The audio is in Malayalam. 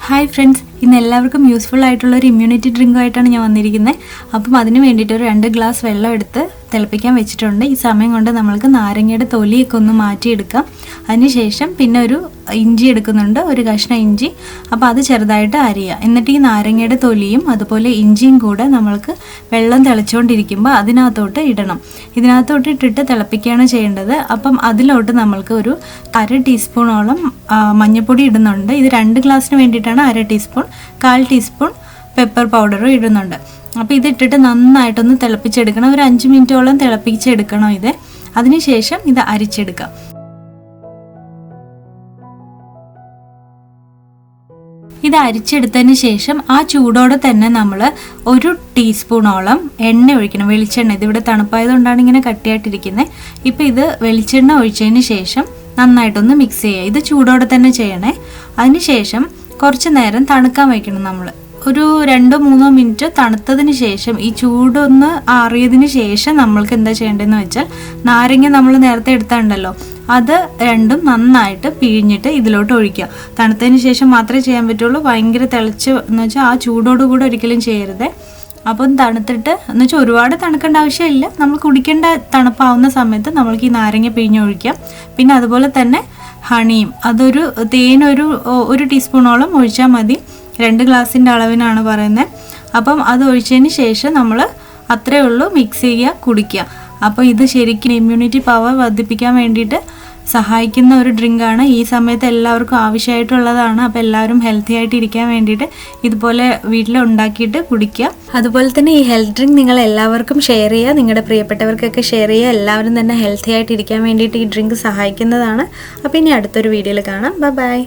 ഹായ് ഫ്രണ്ട്സ്, ഇന്ന് എല്ലാവർക്കും യൂസ്ഫുൾ ആയിട്ടുള്ള ഒരു ഇമ്മ്യൂണിറ്റി ഡ്രിങ്കുമായിട്ടാണ് ഞാൻ വന്നിരിക്കുന്നത്. അപ്പം അതിന് വേണ്ടിയിട്ട് ഒരു 2 ഗ്ലാസ് വെള്ളം എടുത്ത് തിളപ്പിക്കാൻ വെച്ചിട്ടുണ്ട്. ഈ സമയം കൊണ്ട് നമ്മൾക്ക് നാരങ്ങയുടെ തൊലിയൊക്കെ ഒന്ന് മാറ്റിയെടുക്കാം. അതിനുശേഷം പിന്നെ ഒരു ഇഞ്ചി എടുക്കുന്നുണ്ട്, ഒരു കഷ്ണം ഇഞ്ചി. അപ്പോൾ അത് ചെറുതായിട്ട് അരിയുക. എന്നിട്ട് ഈ നാരങ്ങയുടെ തൊലിയും അതുപോലെ ഇഞ്ചിയും കൂടെ നമ്മൾക്ക് വെള്ളം തിളച്ചുകൊണ്ടിരിക്കുമ്പോൾ അതിനകത്തോട്ട് ഇടണം. ഇതിനകത്തോട്ട് ഇട്ടിട്ട് തിളപ്പിക്കുകയാണ് ചെയ്യേണ്ടത്. അപ്പം അതിലോട്ട് നമ്മൾക്ക് ഒരു 1/2 ടീസ്പൂണോളം മഞ്ഞൾപ്പൊടി ഇടുന്നുണ്ട്. ഇത് 2 ഗ്ലാസ്സിന് വേണ്ടിയിട്ടാണ് 1/2 ടീസ്പൂൺ. 1/4 ടീസ്പൂൺ പെപ്പർ പൗഡറും ഇടുന്നുണ്ട്. അപ്പോൾ ഇതിട്ടിട്ട് നന്നായിട്ടൊന്ന് തിളപ്പിച്ചെടുക്കണം. ഒരു 5 മിനിറ്റോളം തിളപ്പിച്ചെടുക്കണം ഇത്. അതിനുശേഷം ഇത് അരിച്ചെടുക്കാം. ഇത് അരിച്ചെടുത്തതിന് ശേഷം ആ ചൂടോടെ തന്നെ നമ്മൾ 1 ടീസ്പൂണോളം എണ്ണ ഒഴിക്കണം, വെളിച്ചെണ്ണ. ഇതിവിടെ തണുപ്പായതുകൊണ്ടാണ് ഇങ്ങനെ കട്ടിയായിട്ടിരിക്കുന്നത്. ഇപ്പോൾ ഇത് വെളിച്ചെണ്ണ ഒഴിച്ചതിന് ശേഷം നന്നായിട്ടൊന്ന് മിക്സ് ചെയ്യുക. ഇത് ചൂടോടെ തന്നെ ചെയ്യണേ. അതിന് ശേഷം കുറച്ച് നേരം തണുക്കാൻ വയ്ക്കണം. നമ്മൾ ഒരു 2-3 മിനിറ്റ് തണുത്തതിന് ശേഷം ഈ ചൂടൊന്ന് ആറിയതിന് ശേഷം നമ്മൾക്ക് എന്താ ചെയ്യേണ്ടതെന്ന് വെച്ചാൽ, നാരങ്ങ നമ്മൾ നേരത്തെ എടുത്തുണ്ടല്ലോ, അത് രണ്ടും നന്നായിട്ട് പിഴിഞ്ഞിട്ട് ഇതിലോട്ട് ഒഴിക്കുക. തണുത്തതിന് ശേഷം മാത്രമേ ചെയ്യാൻ പറ്റുള്ളൂ. ഭയങ്കര തിളച്ച് എന്ന് വെച്ചാൽ ആ ചൂടോടുകൂടെ ഒരിക്കലും ചെയ്യരുത്. അപ്പം തണുത്തിട്ട് എന്ന് വെച്ചാൽ ഒരുപാട് തണുക്കേണ്ട ആവശ്യമില്ല. നമ്മൾ കുടിക്കേണ്ട തണുപ്പാവുന്ന സമയത്ത് നമ്മൾക്ക് ഈ നാരങ്ങ പിഴിഞ്ഞൊഴിക്കാം. പിന്നെ അതുപോലെ തന്നെ ഹണിയും, അതൊരു തേനൊരു 1 ടീസ്പൂണോളം ഒഴിച്ചാൽ മതി. 2 ഗ്ലാസിൻ്റെ അളവിനാണ് പറയുന്നത്. അപ്പം അത് ഒഴിച്ചതിന് ശേഷം നമ്മൾ അത്രയേ ഉള്ളൂ, മിക്സ് ചെയ്യുക, കുടിക്കുക. അപ്പോൾ ഇത് ശരിക്കും ഇമ്മ്യൂണിറ്റി പവർ വർദ്ധിപ്പിക്കാൻ വേണ്ടിയിട്ട് സഹായിക്കുന്ന ഒരു ഡ്രിങ്കാണ്. ഈ സമയത്ത് എല്ലാവർക്കും ആവശ്യമായിട്ടുള്ളതാണ്. അപ്പോൾ എല്ലാവരും ഹെൽത്തി ആയിട്ട് ഇരിക്കാൻ വേണ്ടിയിട്ട് ഇതുപോലെ വീട്ടിൽ ഉണ്ടാക്കിയിട്ട് കുടിക്കുക. അതുപോലെ തന്നെ ഈ ഹെൽത്ത് ഡ്രിങ്ക് നിങ്ങൾ എല്ലാവർക്കും ഷെയർ ചെയ്യുക, നിങ്ങളുടെ പ്രിയപ്പെട്ടവർക്കൊക്കെ ഷെയർ ചെയ്യുക. എല്ലാവരും തന്നെ ഹെൽത്തി ആയിട്ട് ഇരിക്കാൻ വേണ്ടിയിട്ട് ഈ ഡ്രിങ്ക് സഹായിക്കുന്നതാണ്. അപ്പോൾ ഇനി അടുത്തൊരു വീഡിയോയിൽ കാണാം. ബൈ.